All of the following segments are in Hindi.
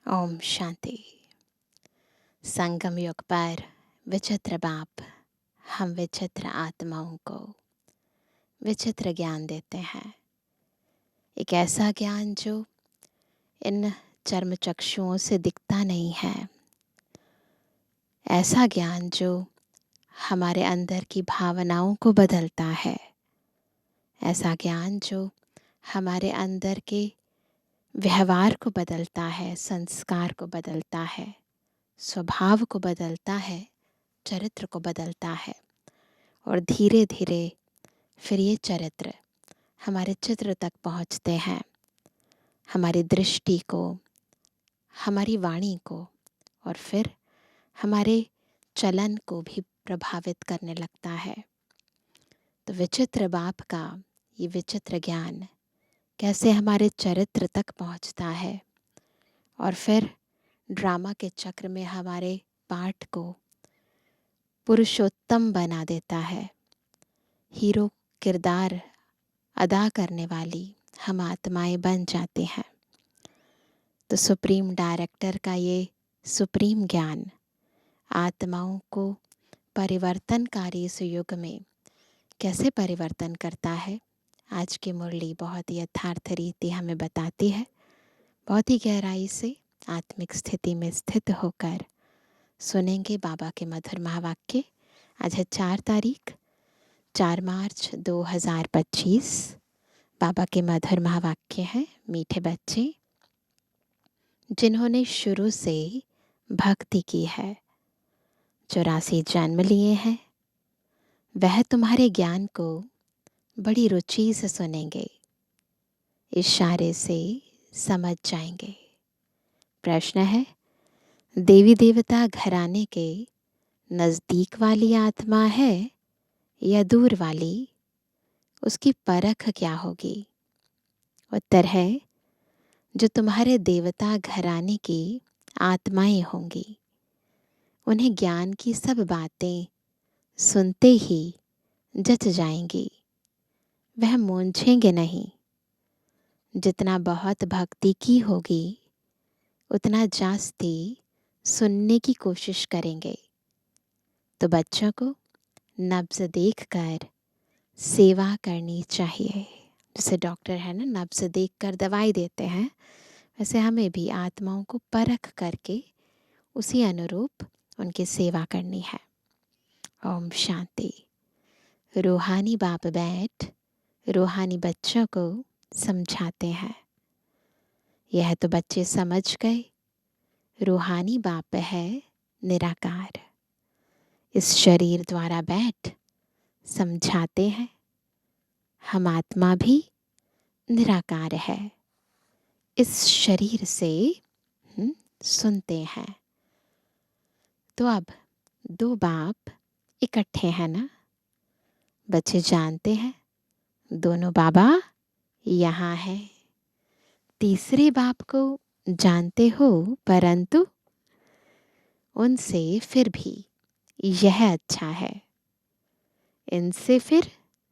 ओम शांति। संगम युग पर विचित्र बाप हम विचित्र आत्माओं को विचित्र ज्ञान देते हैं। एक ऐसा ज्ञान जो इन चर्म चक्षुओं से दिखता नहीं है, ऐसा ज्ञान जो हमारे अंदर की भावनाओं को बदलता है, ऐसा ज्ञान जो हमारे अंदर के व्यवहार को बदलता है, संस्कार को बदलता है, स्वभाव को बदलता है, चरित्र को बदलता है। और धीरे धीरे फिर ये चरित्र हमारे चित्र तक पहुँचते हैं, हमारी दृष्टि को, हमारी वाणी को और फिर हमारे चलन को भी प्रभावित करने लगता है। तो विचित्र बाप का ये विचित्र ज्ञान कैसे हमारे चरित्र तक पहुँचता है और फिर ड्रामा के चक्र में हमारे पाठ को पुरुषोत्तम बना देता है। हीरो किरदार अदा करने वाली हम आत्माएं बन जाते हैं। तो सुप्रीम डायरेक्टर का ये सुप्रीम ज्ञान आत्माओं को परिवर्तनकारी इस युग में कैसे परिवर्तन करता है, आज की मुरली बहुत ही यथार्थ रीति हमें बताती है। बहुत ही गहराई से आत्मिक स्थिति में स्थित होकर सुनेंगे बाबा के मधुर महावाक्य। आज है 4 मार्च 2025। बाबा के मधुर महावाक्य हैं, मीठे बच्चे जिन्होंने शुरू से भक्ति की है, 84 जन्म लिए हैं, वह तुम्हारे ज्ञान को बड़ी रुचि से सुनेंगे, इशारे से समझ जाएंगे। प्रश्न है, देवी देवता घराने के नज़दीक वाली आत्मा है या दूर वाली, उसकी परख क्या होगी? उत्तर है, जो तुम्हारे देवता घराने की आत्माएं होंगी, उन्हें ज्ञान की सब बातें सुनते ही जच जाएंगी, वह मूंझेंगे नहीं। जितना बहुत भक्ति की होगी उतना जास्ती सुनने की कोशिश करेंगे। तो बच्चों को नब्ज देखकर सेवा करनी चाहिए। जैसे डॉक्टर है ना, नब्ज देखकर दवाई देते हैं, वैसे हमें भी आत्माओं को परख करके उसी अनुरूप उनकी सेवा करनी है। ओम शांति। रूहानी बाप बैठ रूहानी बच्चों को समझाते हैं। यह तो बच्चे समझ गए, रूहानी बाप है निराकार। इस शरीर द्वारा बैठ समझाते हैं, हम आत्मा भी निराकार है, इस शरीर से सुनते हैं। तो अब दो बाप इकट्ठे हैं ना, बच्चे जानते हैं दोनों बाबा यहाँ है। तीसरे बाप को जानते हो, परंतु उनसे फिर भी यह अच्छा है, इनसे फिर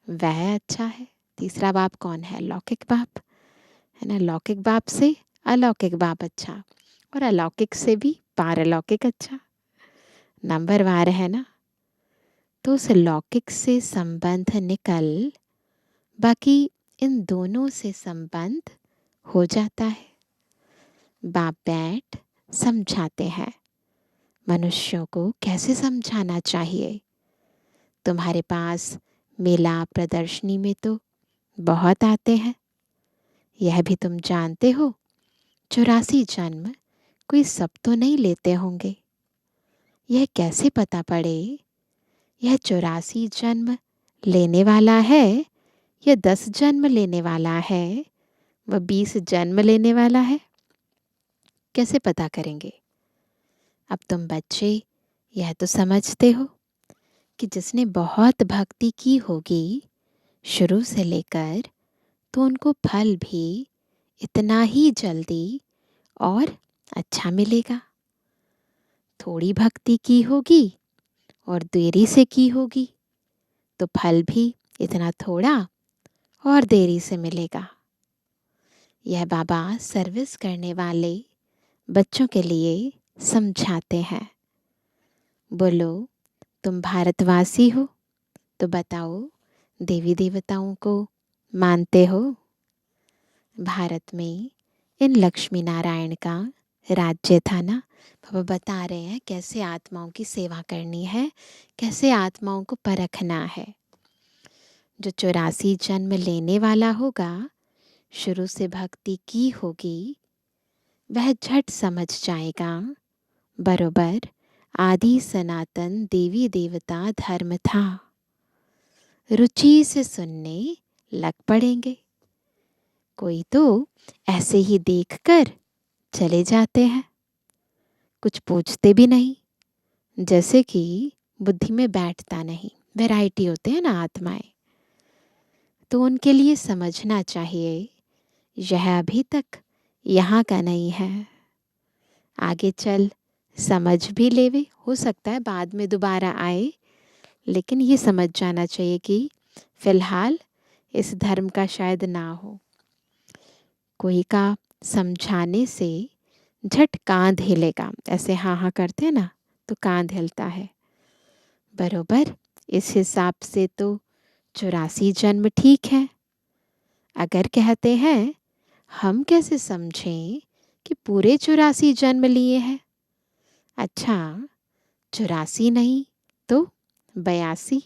वह अच्छा है। तीसरा बाप कौन है? लौकिक बाप है ना। लौकिक बाप से अलौकिक बाप अच्छा, और अलौकिक से भी पारलौकिक अच्छा। नंबरवार है ना। तो उस लौकिक से संबंध निकल बाकी इन दोनों से संबंध हो जाता है। बाप बैठ समझाते हैं, मनुष्यों को कैसे समझाना चाहिए। तुम्हारे पास मेला प्रदर्शनी में तो बहुत आते हैं, यह भी तुम जानते हो 84 जन्म कोई सब तो नहीं लेते होंगे। यह कैसे पता पड़े यह 84 जन्म लेने वाला है या 10 जन्म लेने वाला है, वह 20 जन्म लेने वाला है? कैसे पता करेंगे? अब तुम बच्चे यह तो समझते हो कि जिसने बहुत भक्ति की होगी शुरू से लेकर, तो उनको फल भी इतना ही जल्दी और अच्छा मिलेगा। थोड़ी भक्ति की होगी और देरी से की होगी तो फल भी इतना थोड़ा और देरी से मिलेगा। यह बाबा सर्विस करने वाले बच्चों के लिए समझाते हैं। बोलो, तुम भारतवासी हो तो बताओ, देवी देवताओं को मानते हो? भारत में इन लक्ष्मी नारायण का राज्य था ना। पापा बता रहे हैं कैसे आत्माओं की सेवा करनी है, कैसे आत्माओं को परखना है। जो 84 जन्म लेने वाला होगा, शुरू से भक्ति की होगी, वह झट समझ जाएगा बरोबर आदि सनातन देवी देवता धर्म था। रुचि से सुनने लग पड़ेंगे। कोई तो ऐसे ही देखकर चले जाते हैं, कुछ पूछते भी नहीं, जैसे कि बुद्धि में बैठता नहीं। वैरायटी होते हैं ना आत्माएं, तो उनके लिए समझना चाहिए यह अभी तक यहाँ का नहीं है। आगे चल समझ भी लेवे, हो सकता है बाद में दोबारा आए, लेकिन ये समझ जाना चाहिए कि फिलहाल इस धर्म का शायद ना हो। कोई का समझाने से झट कांध हिलेगा, ऐसे हाँ हाँ करते हैं ना तो कांध हिलता है। बरोबर इस हिसाब से तो 84 जन्म ठीक है। अगर कहते हैं हम कैसे समझें कि पूरे 84 जन्म लिए हैं? अच्छा, 84 नहीं तो 82।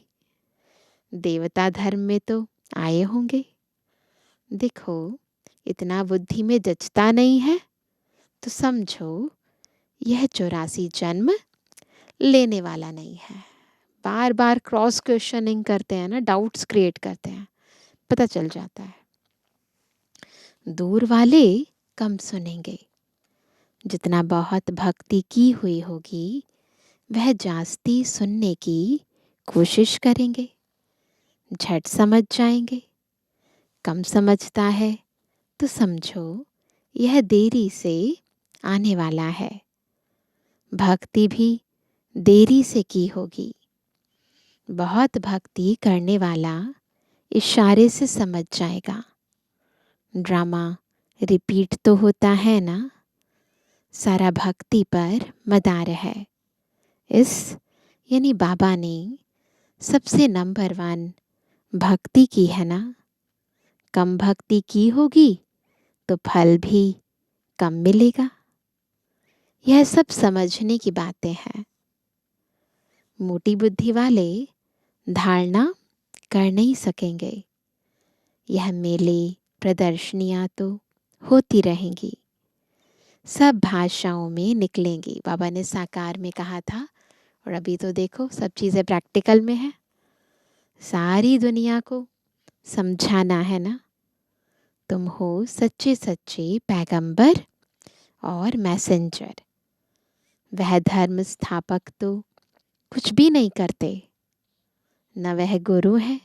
देवता धर्म में तो आए होंगे। देखो, इतना बुद्धि में जचता नहीं है तो समझो यह 84 जन्म लेने वाला नहीं है। बार बार क्रॉस क्वेश्चनिंग करते हैं ना, डाउट्स क्रिएट करते हैं, पता चल जाता है। दूर वाले कम सुनेंगे, जितना बहुत भक्ति की हुई होगी वह जास्ती सुनने की कोशिश करेंगे, झट समझ जाएंगे। कम समझता है तो समझो यह देरी से आने वाला है। भक्ति भी देरी से की होगी। बहुत भक्ति करने वाला इशारे से समझ जाएगा। ड्रामा रिपीट तो होता है ना, सारा भक्ति पर मदार है। इस यानी बाबा ने सबसे नंबर 1 भक्ति की है ना। कम भक्ति की होगी तो फल भी कम मिलेगा। यह सब समझने की बातें हैं। मोटी बुद्धि वाले धारणा कर नहीं सकेंगे। यह मेले प्रदर्शनियां तो होती रहेंगी, सब भाषाओं में निकलेंगी। बाबा ने साकार में कहा था, और अभी तो देखो सब चीज़ें प्रैक्टिकल में है। सारी दुनिया को समझाना है ना। तुम हो सच्चे सच्चे पैगंबर और मैसेंजर। वह धर्म स्थापक तो कुछ भी नहीं करते, न वह गुरु है।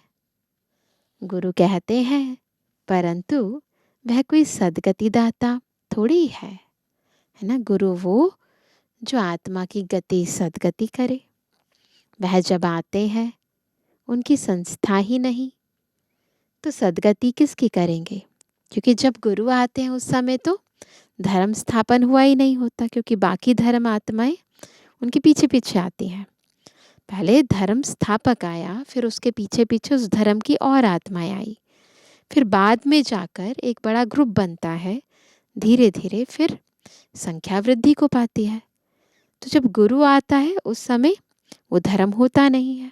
गुरु कहते हैं, परंतु वह कोई सदगति दाता थोड़ी है ना। गुरु वो जो आत्मा की गति सदगति करे। वह जब आते हैं, उनकी संस्था ही नहीं तो सदगति किसकी करेंगे? क्योंकि जब गुरु आते हैं उस समय तो धर्म स्थापन हुआ ही नहीं होता, क्योंकि बाकी धर्म आत्माएं उनके पीछे पीछे आती हैं। पहले धर्म स्थापक आया, फिर उसके पीछे पीछे उस धर्म की और आत्माएं आई, फिर बाद में जाकर एक बड़ा ग्रुप बनता है। धीरे धीरे फिर संख्या वृद्धि को पाती है। तो जब गुरु आता है उस समय वो धर्म होता नहीं है।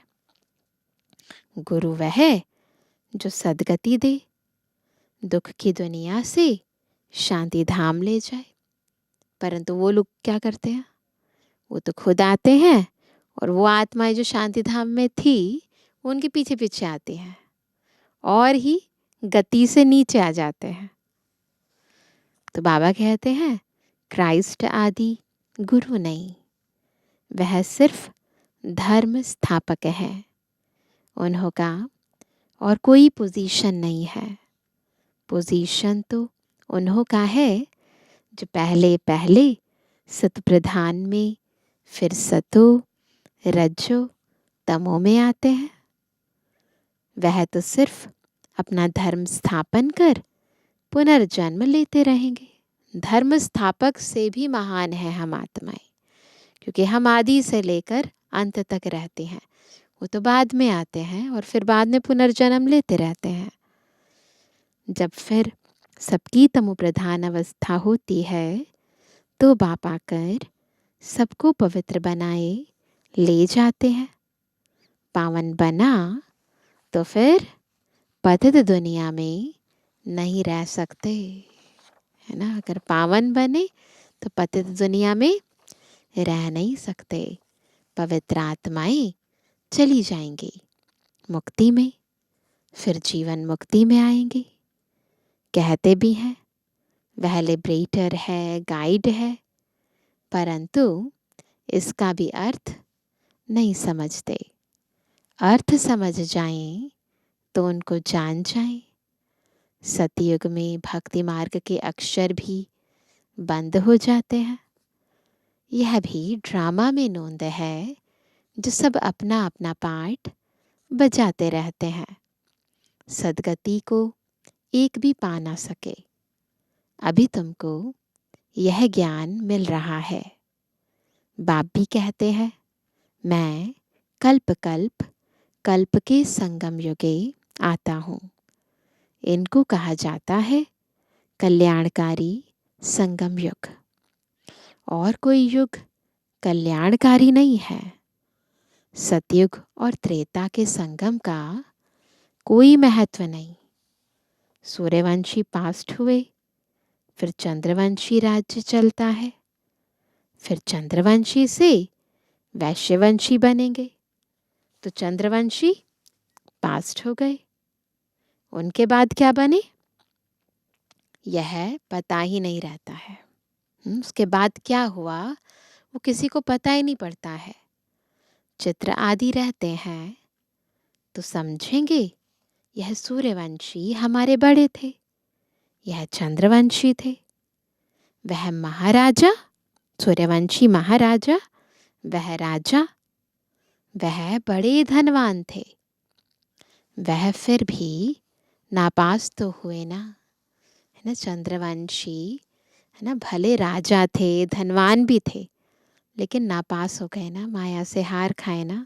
गुरु वह है जो सदगति दे, दुख की दुनिया से शांति धाम ले जाए। परंतु वो लोग क्या करते हैं? वो तो खुद आते हैं, और वो आत्माएं जो शांति धाम में थी उनके पीछे पीछे आती हैं और ही गति से नीचे आ जाते हैं। तो बाबा कहते हैं, क्राइस्ट आदि गुरु नहीं, वह सिर्फ धर्म स्थापक है। उन्होंका और कोई पोजीशन नहीं है। पोजीशन तो उन्हों का है जो पहले पहले सत प्रधान में, फिर सतो रज्जो तमो में आते हैं। वह तो सिर्फ अपना धर्म स्थापन कर पुनर्जन्म लेते रहेंगे, धर्म स्थापक से भी महान है हम आत्माएं, क्योंकि हम आदि से लेकर अंत तक रहते हैं। वो तो बाद में आते हैं और फिर बाद में पुनर्जन्म लेते रहते हैं। जब फिर सबकी तमो प्रधान अवस्था होती है तो बाप आकर सबको पवित्र बनाए ले जाते हैं। पावन बना तो फिर पतित दुनिया में नहीं रह सकते, है ना। अगर पावन बने तो पतित दुनिया में रह नहीं सकते। पवित्र आत्माएं चली जाएंगी मुक्ति में, फिर जीवन मुक्ति में आएंगी। कहते भी हैं वह लिबरेटर है, गाइड है, परंतु इसका भी अर्थ नहीं समझते। अर्थ समझ जाएं तो उनको जान जाएं। सतयुग में भक्ति मार्ग के अक्षर भी बंद हो जाते हैं। यह भी ड्रामा में नोंद है, जो सब अपना अपना पार्ट बजाते रहते हैं। सदगति को एक भी पा ना सके। अभी तुमको यह ज्ञान मिल रहा है। बाप भी कहते हैं मैं कल्प कल्प कल्प के संगम युगे आता हूँ। इनको कहा जाता है कल्याणकारी संगम युग। और कोई युग कल्याणकारी नहीं है। सतयुग और त्रेता के संगम का कोई महत्व नहीं। सूर्यवंशी पास्ट हुए, फिर चंद्रवंशी राज्य चलता है, फिर चंद्रवंशी से वैश्यवंशी बनेंगे, तो चंद्रवंशी पास्ट हो गए। उनके बाद क्या बने यह पता ही नहीं रहता है। उसके बाद क्या हुआ वो किसी को पता ही नहीं पड़ता है। चित्र आदि रहते हैं तो समझेंगे यह सूर्यवंशी हमारे बड़े थे, यह चंद्रवंशी थे। वह महाराजा, सूर्यवंशी महाराजा, वह राजा, वह बड़े धनवान थे। वह फिर भी नापास तो हुए ना, है ना। चंद्रवंशी है ना, भले राजा थे, धनवान भी थे, लेकिन नापास हो गए ना, माया से हार खाए ना।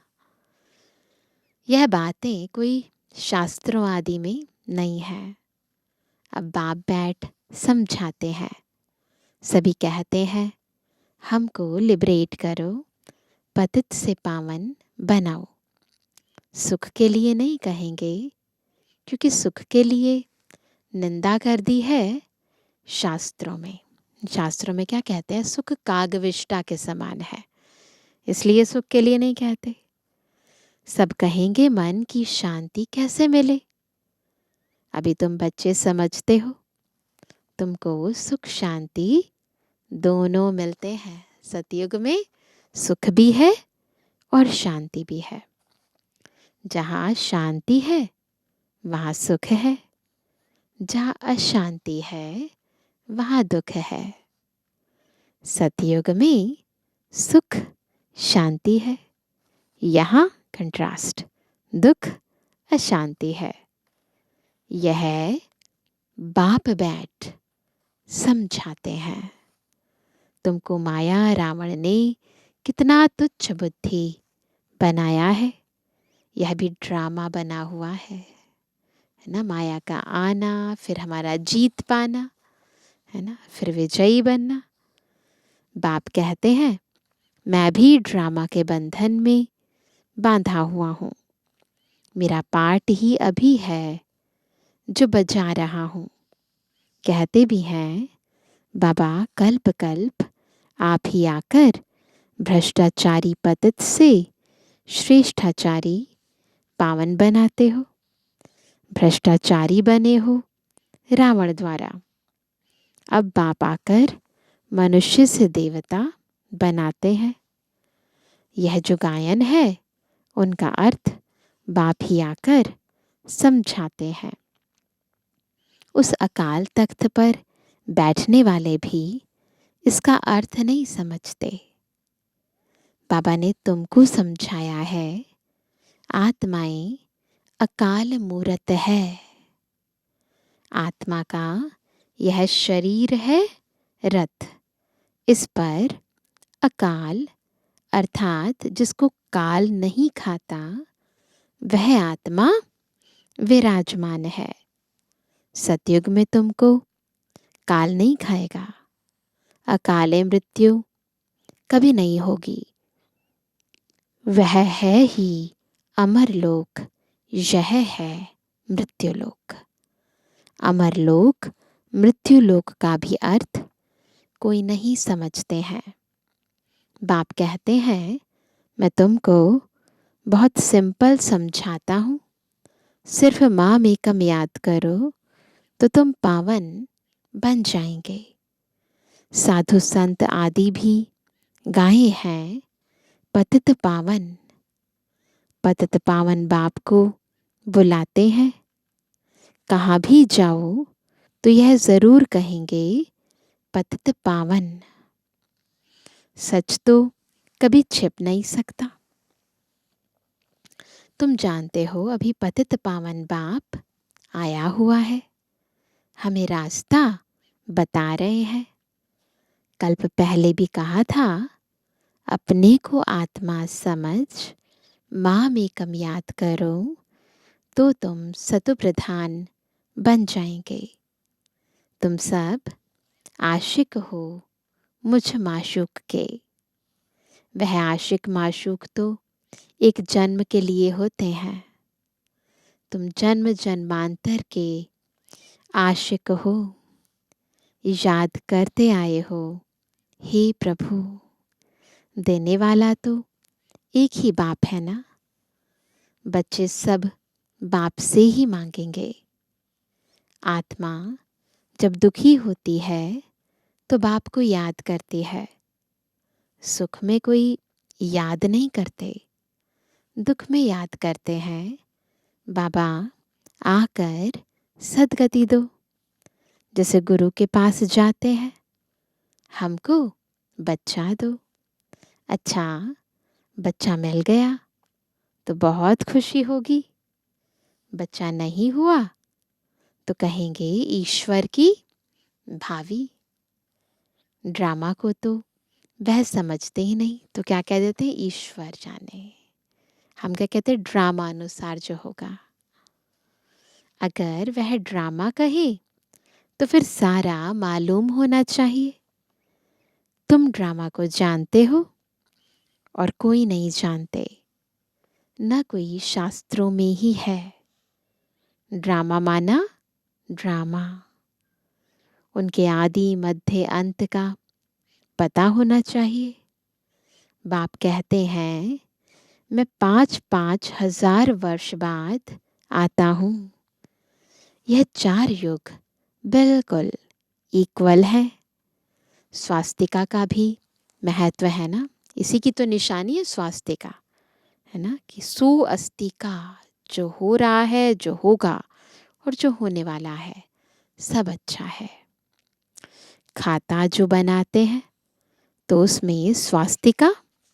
यह बातें कोई शास्त्रों आदि में नहीं है। अब बाप बैठ समझाते हैं। सभी कहते हैं हमको लिबरेट करो, पतित से पावन बनाओ। सुख के लिए नहीं कहेंगे, क्योंकि सुख के लिए निंदा कर दी है शास्त्रों में। शास्त्रों में क्या कहते हैं, सुख कागविष्टा के समान है, इसलिए सुख के लिए नहीं कहते। सब कहेंगे मन की शांति कैसे मिले। अभी तुम बच्चे समझते हो, तुमको सुख शांति दोनों मिलते हैं। सतयुग में सुख भी है और शांति भी है। जहाँ शांति है वहाँ सुख है, जहाँ अशांति है वहाँ दुख है। सतयुग में सुख शांति है, यहाँ कंट्रास्ट दुख अशांति है। यह बाप बैठ समझाते हैं। तुमको माया रावण ने कितना तुच्छ बुद्धि बनाया है, यह भी ड्रामा बना हुआ है ना। माया का आना, फिर हमारा जीत पाना, है ना, फिर विजयी बनना। बाप कहते हैं मैं भी ड्रामा के बंधन में बांधा हुआ हूँ। मेरा पार्ट ही अभी है जो बजा रहा हूँ। कहते भी हैं बाबा कल्प कल्प आप ही आकर भ्रष्टाचारी पतित से श्रेष्ठाचारी पावन बनाते हो। भ्रष्टाचारी बने हो रावण द्वारा, अब बाप आकर मनुष्य से देवता बनाते हैं। यह जो गायन है उनका अर्थ बाप ही आकर समझाते हैं। उस अकाल तख्त पर बैठने वाले भी इसका अर्थ नहीं समझते। बाबा ने तुमको समझाया है आत्माएं अकाल मूरत है। आत्मा का यह शरीर है रथ, इस पर अकाल अर्थात जिसको काल नहीं खाता वह आत्मा विराजमान है। सतयुग में तुमको काल नहीं खाएगा, अकाले मृत्यु कभी नहीं होगी। वह है ही अमर लोक, यह है मृत्यु लोक। अमर लोक मृत्यु लोक का भी अर्थ कोई नहीं समझते हैं। बाप कहते हैं मैं तुमको बहुत सिंपल समझाता हूँ, सिर्फ माम एकम याद करो तो तुम पावन बन जाएंगे। साधु संत आदि भी गाए हैं पतित पावन। पतित पावन बाप को बुलाते हैं, कहाँ भी जाओ तो यह जरूर कहेंगे पतित पावन। सच तो कभी छिप नहीं सकता। तुम जानते हो अभी पतित पावन बाप आया हुआ है, हमें रास्ता बता रहे हैं। कल्प पहले भी कहा था अपने को आत्मा समझ माम एकम याद करो तो तुम सतु प्रधान बन जाएंगे। तुम सब आशिक हो मुझ माशूक के। वह आशिक माशूक तो एक जन्म के लिए होते हैं। तुम जन्म जन्मांतर के आशिक हो, याद करते आए हो हे प्रभु। देने वाला तो एक ही बाप है ना। बच्चे सब बाप से ही मांगेंगे। आत्मा जब दुखी होती है तो बाप को याद करती है। सुख में कोई याद नहीं करते, दुख में याद करते हैं बाबा आकर सदगति दो। जैसे गुरु के पास जाते हैं, हमको बच्चा दो। अच्छा बच्चा मिल गया तो बहुत खुशी होगी, बच्चा नहीं हुआ तो कहेंगे ईश्वर की भावी। ड्रामा को तो वह समझते ही नहीं, तो क्या कह देते हैं ईश्वर जाने। हम क्या कहते हैं ड्रामा अनुसार जो होगा। अगर वह ड्रामा कहे तो फिर सारा मालूम होना चाहिए। तुम ड्रामा को जानते हो और कोई नहीं जानते, न कोई शास्त्रों में ही है। ड्रामा माना ड्रामा। उनके आदि मध्य अंत का पता होना चाहिए। बाप कहते हैं मैं 5,000 वर्ष बाद आता हूँ। यह 4 युग बिल्कुल इक्वल है। स्वास्तिका का भी महत्व है ना, इसी की तो निशानी है स्वास्तिका, है ना, कि सुअस्तिका, जो हो रहा है, जो होगा और जो होने वाला है सब अच्छा है। खाता जो बनाते हैं तो उसमें स्वास्तिका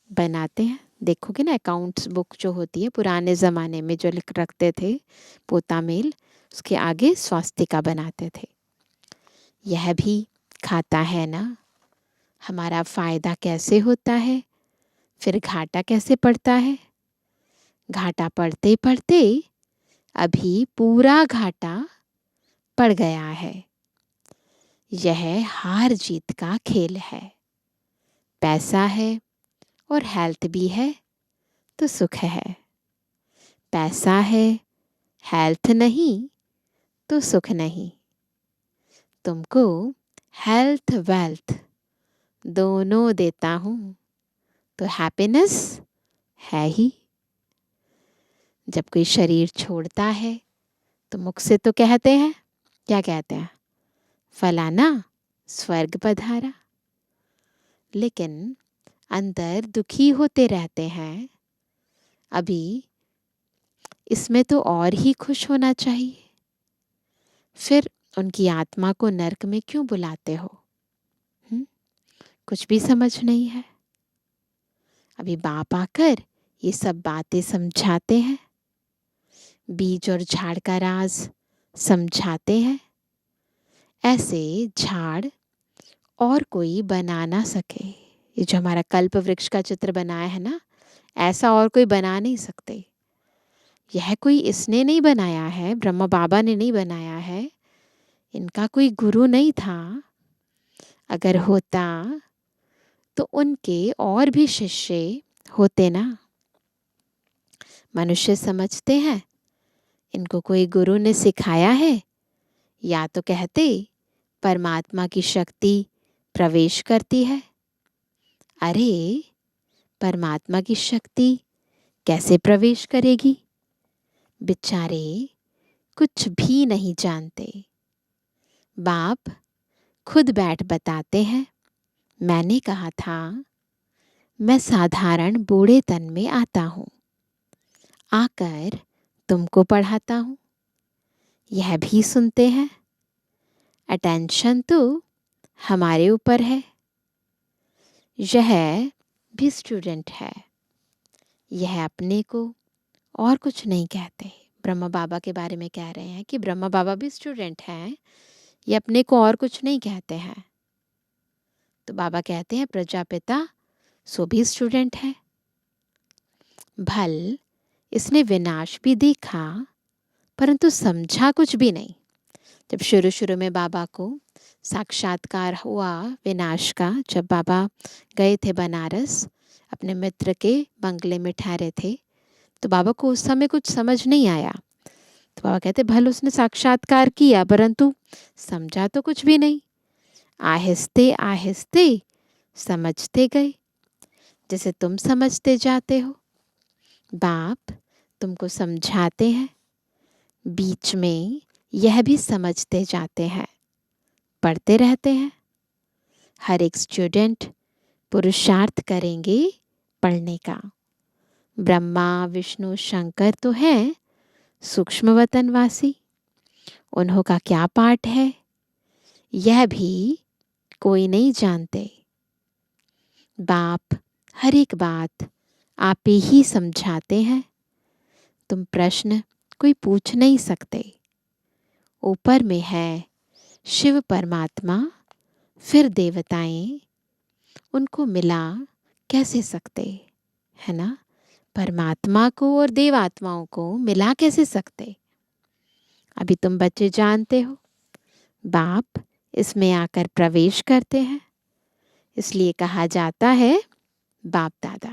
बनाते हैं। देखोगे ना अकाउंट्स बुक जो होती है पुराने ज़माने में जो लिख रखते थे पोता मेल, उसके आगे स्वास्तिका बनाते थे। यह भी खाता है ना। हमारा फ़ायदा कैसे होता है, फिर घाटा कैसे पड़ता है। घाटा पड़ते पड़ते अभी पूरा घाटा पड़ गया है। यह हार जीत का खेल है। पैसा है और हेल्थ भी है तो सुख है। पैसा है हेल्थ नहीं तो सुख नहीं। तुमको हेल्थ वेल्थ दोनों देता हूँ तो हैप्पीनेस है ही। जब कोई शरीर छोड़ता है तो मुख से तो कहते हैं, क्या कहते हैं, फलाना स्वर्ग पधारा, लेकिन अंदर दुखी होते रहते हैं। अभी इसमें तो और ही खुश होना चाहिए, फिर उनकी आत्मा को नरक में क्यों बुलाते हो? कुछ भी समझ नहीं है। अभी बाप आकर ये सब बातें समझाते हैं, बीज और झाड़ का राज समझाते हैं। ऐसे झाड़ और कोई बना ना सके। ये जो हमारा कल्प वृक्ष का चित्र बनाया है ना, ऐसा और कोई बना नहीं सकते। यह कोई इसने नहीं बनाया है, ब्रह्मा बाबा ने नहीं बनाया है, इनका कोई गुरु नहीं था। अगर होता तो उनके और भी शिष्य होते ना। मनुष्य समझते हैं इनको कोई गुरु ने सिखाया है, या तो कहते परमात्मा की शक्ति प्रवेश करती है। अरे, परमात्मा की शक्ति कैसे प्रवेश करेगी? बेचारे कुछ भी नहीं जानते। बाप खुद बैठ बताते हैं, मैंने कहा था मैं साधारण बूढ़े तन में आता हूँ, आकर तुमको पढ़ाता हूँ। यह भी सुनते हैं। अटेंशन तो हमारे ऊपर है। यह भी स्टूडेंट है। यह अपने को और कुछ नहीं कहते। ब्रह्मा बाबा के बारे में कह रहे हैं कि ब्रह्मा बाबा भी स्टूडेंट हैं, ये अपने को और कुछ नहीं कहते हैं। तो बाबा कहते हैं प्रजापिता सो भी स्टूडेंट है। भल इसने विनाश भी देखा परंतु समझा कुछ भी नहीं। जब शुरू शुरू में बाबा को साक्षात्कार हुआ विनाश का, जब बाबा गए थे बनारस, अपने मित्र के बंगले में ठहरे थे, तो बाबा को उस समय कुछ समझ नहीं आया। तो बाबा कहते भल उसने साक्षात्कार किया परंतु समझा तो कुछ भी नहीं। आहिस्ते आहिस्ते समझते गए, जैसे तुम समझते जाते हो। बाप तुमको समझाते हैं, बीच में यह भी समझते जाते हैं, पढ़ते रहते हैं। हर एक स्टूडेंट पुरुषार्थ करेंगे पढ़ने का। ब्रह्मा विष्णु शंकर तो हैं सूक्ष्म वतनवासी, उन्हों का क्या पाठ है यह भी कोई नहीं जानते। बाप हर एक बात आप ही समझाते हैं। तुम प्रश्न कोई पूछ नहीं सकते। ऊपर में है शिव परमात्मा, फिर देवताएं, उनको मिला कैसे सकते, है ना? परमात्मा को और देवात्माओं को मिला कैसे सकते? अभी तुम बच्चे जानते हो, बाप इसमें आकर प्रवेश करते हैं, इसलिए कहा जाता है बाप दादा,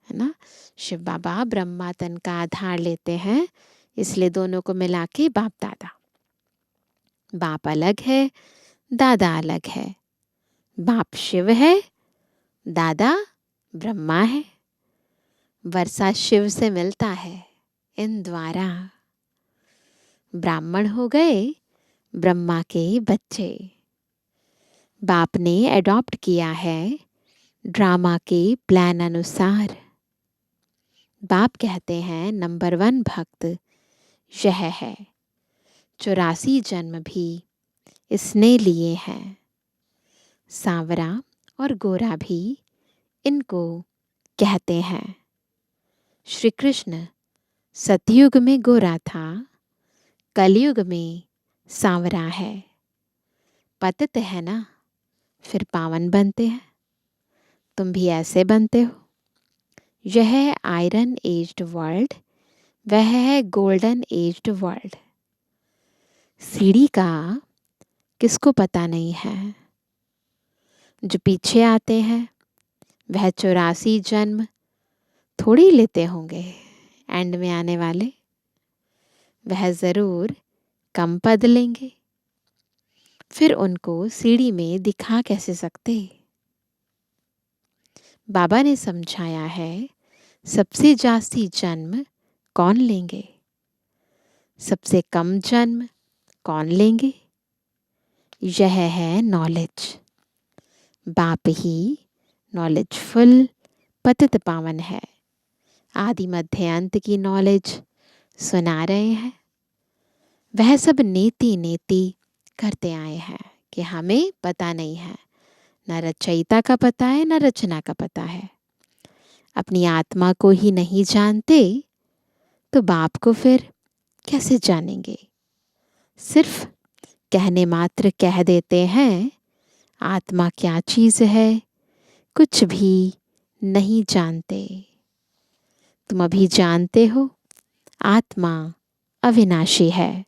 है ना? शिव बाबा ब्रह्मा तन का आधार लेते हैं, इसलिए दोनों को मिला के बाप दादा। बाप अलग है, दादा अलग है। बाप शिव है, दादा ब्रह्मा है। वर्षा शिव से मिलता है इन द्वारा। ब्राह्मण हो गए ब्रह्मा के बच्चे। बाप ने अडॉप्ट किया है ड्रामा के प्लान अनुसार। बाप कहते हैं नंबर 1 भक्त यह है। 84 जन्म भी इसने लिए हैं। सांवरा और गोरा भी इनको कहते हैं। श्री कृष्ण सतयुग में गोरा था, कलयुग में सांवरा है। पतित है ना, फिर पावन बनते हैं। तुम भी ऐसे बनते हो। यह है आयरन एज्ड वर्ल्ड, वह है गोल्डन एज्ड वर्ल्ड। सीढ़ी का किसको पता नहीं है। जो पीछे आते हैं वह 84 जन्म थोड़ी लेते होंगे, एंड में आने वाले वह ज़रूर कम पद लेंगे। फिर उनको सीढ़ी में दिखा कैसे सकते? बाबा ने समझाया है सबसे जास्ती जन्म कौन लेंगे, सबसे कम जन्म कौन लेंगे? यह है नॉलेज। बाप ही नॉलेजफुल पतित पावन है। आदि मध्य अंत की नॉलेज सुना रहे हैं। वह सब नीति नीति करते आए हैं कि हमें पता नहीं है, न रचयिता का पता है न रचना का पता है। अपनी आत्मा को ही नहीं जानते तो बाप को फिर कैसे जानेंगे? सिर्फ कहने मात्र कह देते हैं आत्मा क्या चीज़ है कुछ भी नहीं जानते। तुम अभी जानते हो आत्मा अविनाशी है।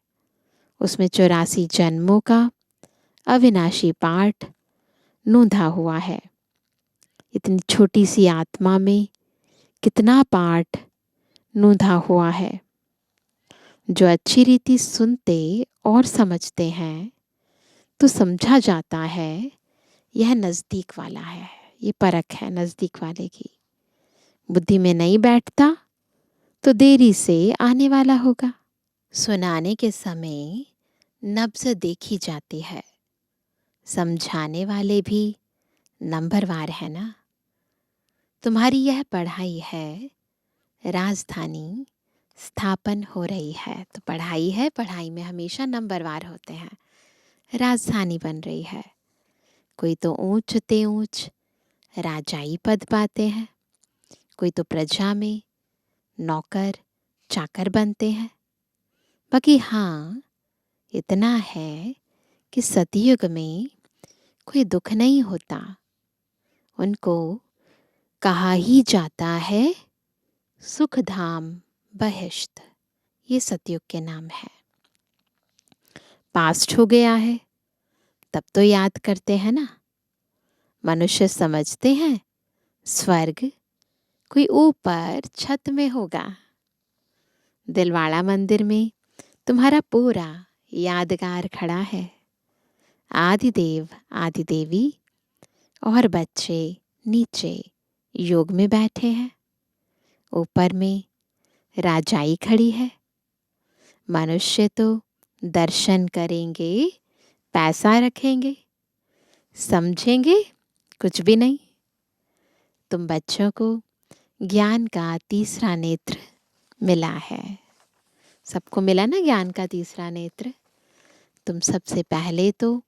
उसमें 84 जन्मों का अविनाशी पाठ नूंधा हुआ है। इतनी छोटी सी आत्मा में कितना पाठ नूंधा हुआ है। जो अच्छी रीति सुनते और समझते हैं तो समझा जाता है यह नज़दीक वाला है। ये परख है नज़दीक वाले की। बुद्धि में नहीं बैठता तो देरी से आने वाला होगा। सुनाने के समय नब्ज़ देखी जाती है। समझाने वाले भी नंबरवार है ना। तुम्हारी यह पढ़ाई है, राजधानी स्थापन हो रही है। तो पढ़ाई है, पढ़ाई में हमेशा नंबरवार होते हैं। राजधानी बन रही है। कोई तो ऊंच ते ऊंच राजाई पद पाते हैं, कोई तो प्रजा में नौकर चाकर बनते हैं। बाकी हाँ इतना है कि सतयुग में कोई दुख नहीं होता। उनको कहा ही जाता है सुखधाम बहिष्ठ। ये सतयुग के नाम है। पास्ट हो गया है तब तो याद करते हैं ना। मनुष्य समझते हैं स्वर्ग कोई ऊपर छत में होगा। दिलवाड़ा मंदिर में तुम्हारा पूरा यादगार खड़ा है। आदिदेव आदिदेवी और बच्चे नीचे योग में बैठे हैं। ऊपर में राजाई खड़ी है। मनुष्य तो दर्शन करेंगे, पैसा रखेंगे, समझेंगे कुछ भी नहीं। तुम बच्चों को ज्ञान का तीसरा नेत्र मिला है। सबको मिला ना ज्ञान का तीसरा नेत्र। तुम सबसे पहले तो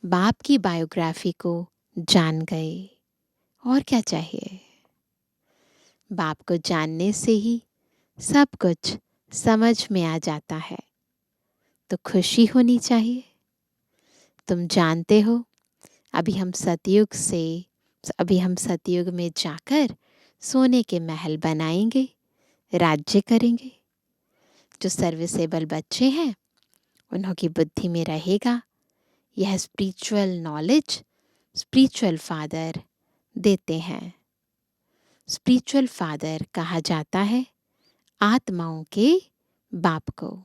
बाप की बायोग्राफी को जान गए। और क्या चाहिए। बाप को जानने से ही सब कुछ समझ में आ जाता है। तो खुशी होनी चाहिए। तुम जानते हो अभी हम सतयुग में जाकर सोने के महल बनाएंगे, राज्य करेंगे। जो सर्विसेबल बच्चे हैं उन्हों की बुद्धि में रहेगा यह स्पिरिचुअल नॉलेज स्पिरिचुअल फादर देते हैं। स्पिरिचुअल फादर कहा जाता है आत्माओं के बाप को।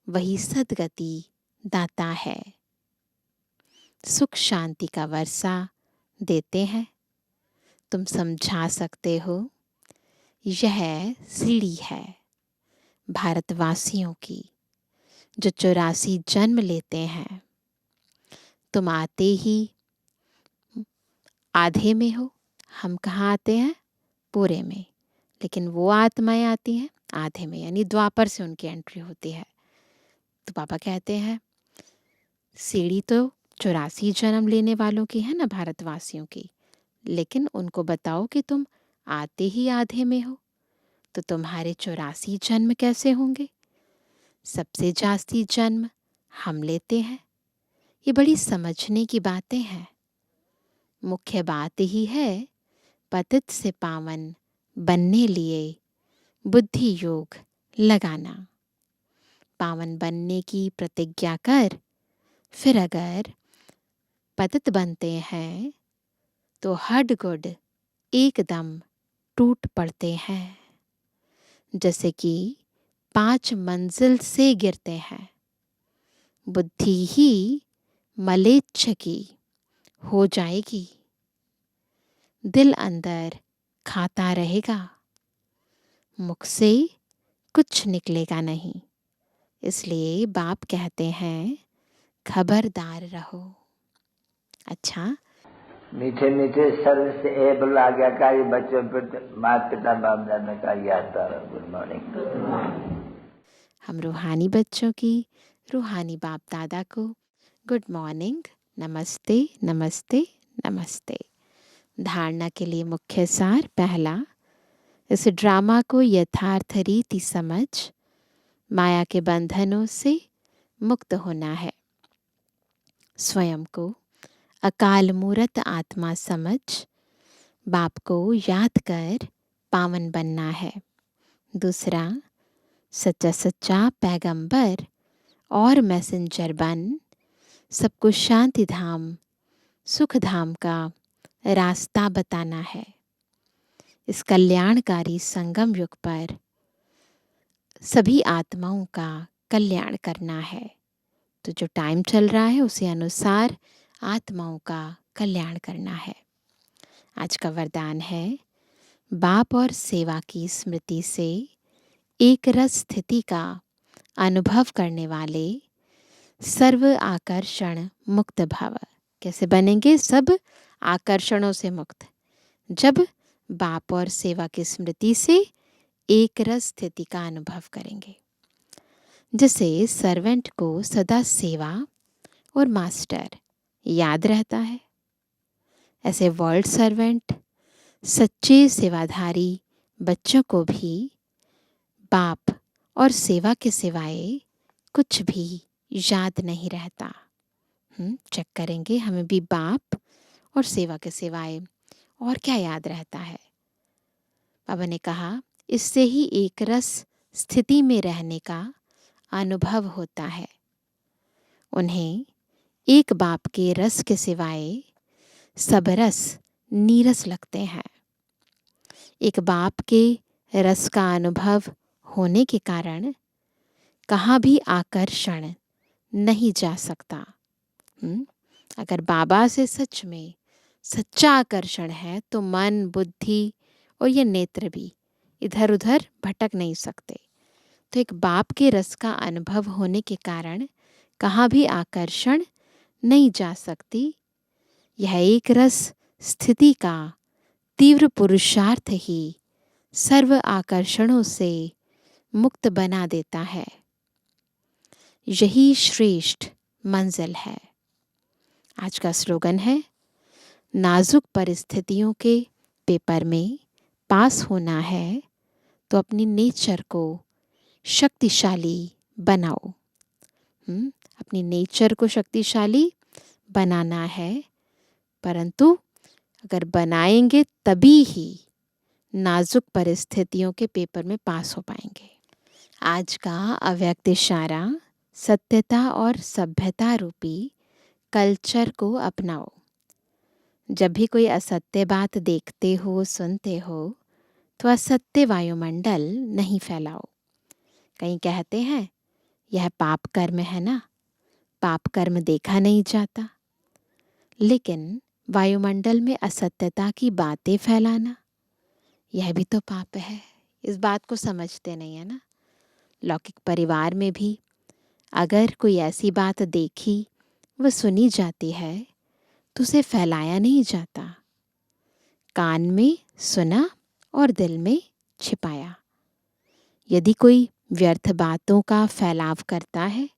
वही सद्गति दाता है। सुख शांति का वर्षा देते हैं। तुम समझा सकते हो यह सीढ़ी है भारतवासियों की जो 84 जन्म लेते हैं। तुम आते ही आधे में हो। हम कहाँ आते हैं पूरे में। लेकिन वो आत्माएं आती हैं आधे में, यानी द्वापर से उनकी एंट्री होती है। तो पापा कहते हैं सीढ़ी तो 84 जन्म लेने वालों की है ना, भारतवासियों की। लेकिन उनको बताओ कि तुम आते ही आधे में हो तो तुम्हारे 84 जन्म कैसे होंगे। सबसे जास्ती जन्म हम लेते हैं। ये बड़ी समझने की बातें हैं। मुख्य बात ही है पतित से पावन बनने लिए बुद्धि योग लगाना। पावन बनने की प्रतिज्ञा कर, फिर अगर पतित बनते हैं तो हड गुड एकदम टूट पड़ते हैं। जैसे कि 5 मंजिल से गिरते हैं। बुद्धि ही मलेच्छ की हो जाएगी। दिल अंदर खाता रहेगा, मुख से कुछ निकलेगा नहीं। इसलिए बाप कहते हैं खबरदार रहो। अच्छा, मीठे मीठे सर्विस एबल आज्ञाकारी बच्चों पर माता पिता बाप दादा का याद। Good morning. हम रूहानी बच्चों की रूहानी बाप दादा को गुड मॉर्निंग, नमस्ते नमस्ते नमस्ते। धारणा के लिए मुख्य सार। पहला, इस ड्रामा को यथार्थ रीति समझ माया के बंधनों से मुक्त होना है। स्वयं को अकाल मूरत आत्मा समझ बाप को याद कर पावन बनना है। दूसरा, सच्चा सच्चा पैगंबर और मैसेंजर बन सबको शांति धाम सुख धाम का रास्ता बताना है। इस कल्याणकारी संगम युग पर सभी आत्माओं का कल्याण करना है। तो जो टाइम चल रहा है उसी अनुसार आत्माओं का कल्याण करना है। आज का वरदान है, बाप और सेवा की स्मृति से एक रस स्थिति का अनुभव करने वाले सर्व आकर्षण मुक्त भव। कैसे बनेंगे सब आकर्षणों से मुक्त? जब बाप और सेवा की स्मृति से एक रस स्थिति का अनुभव करेंगे। जैसे सर्वेंट को सदा सेवा और मास्टर याद रहता है, ऐसे वर्ल्ड सर्वेंट सच्चे सेवाधारी बच्चों को भी बाप और सेवा के सिवाय कुछ भी याद नहीं रहता। चेक करेंगे हमें भी बाप और सेवा के सिवाय और क्या याद रहता है। बाबा ने कहा, इससे ही एक रस स्थिति में रहने का अनुभव होता है। उन्हें एक बाप के रस के सिवाय सब रस नीरस लगते हैं। एक बाप के रस का अनुभव होने के कारण कहाँ भी आकर्षण नहीं जा सकता। अगर बाबा से सच में सच्चा आकर्षण है तो मन, बुद्धि और ये नेत्र भी इधर उधर भटक नहीं सकते। तो एक बाप के रस का अनुभव होने के कारण कहाँ भी आकर्षण नहीं जा सकती। यह एक रस स्थिति का तीव्र पुरुषार्थ ही सर्व आकर्षणों से मुक्त बना देता है। यही श्रेष्ठ मंजिल है। आज का स्लोगन है, नाजुक परिस्थितियों के पेपर में पास होना है तो अपनी नेचर को शक्तिशाली बनाओ। अपनी नेचर को शक्तिशाली बनाना है, परंतु अगर बनाएंगे तभी ही नाजुक परिस्थितियों के पेपर में पास हो पाएंगे। आज का अव्यक्त इशारा, सत्यता और सभ्यता रूपी कल्चर को अपनाओ। जब भी कोई असत्य बात देखते हो, सुनते हो, तो असत्य वायुमंडल नहीं फैलाओ। कहीं कहते हैं यह पाप कर्म है ना, पाप कर्म देखा नहीं जाता। लेकिन वायुमंडल में असत्यता की बातें फैलाना, यह भी तो पाप है। इस बात को समझते नहीं है ना। लौकिक परिवार में भी अगर कोई ऐसी बात देखी वह सुनी जाती है तो उसे फैलाया नहीं जाता। कान में सुना और दिल में छिपाया। यदि कोई व्यर्थ बातों का फैलाव करता है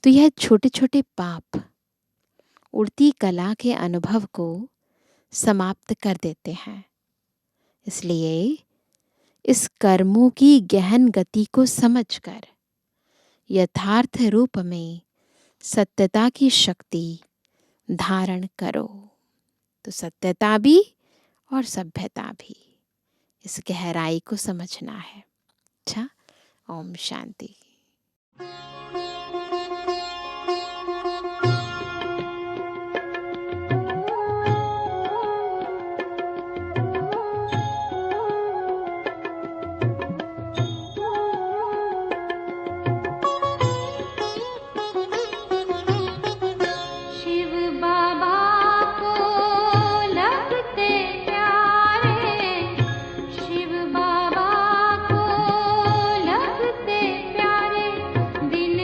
तो यह छोटे छोटे पाप उड़ती कला के अनुभव को समाप्त कर देते हैं। इसलिए इस कर्मों की गहन गति को समझकर यथार्थ रूप में सत्यता की शक्ति धारण करो। तो सत्यता भी और सभ्यता भी, इस गहराई को समझना है। अच्छा, ओम शांति। शिव बाबा को लगते प्यारे, दिन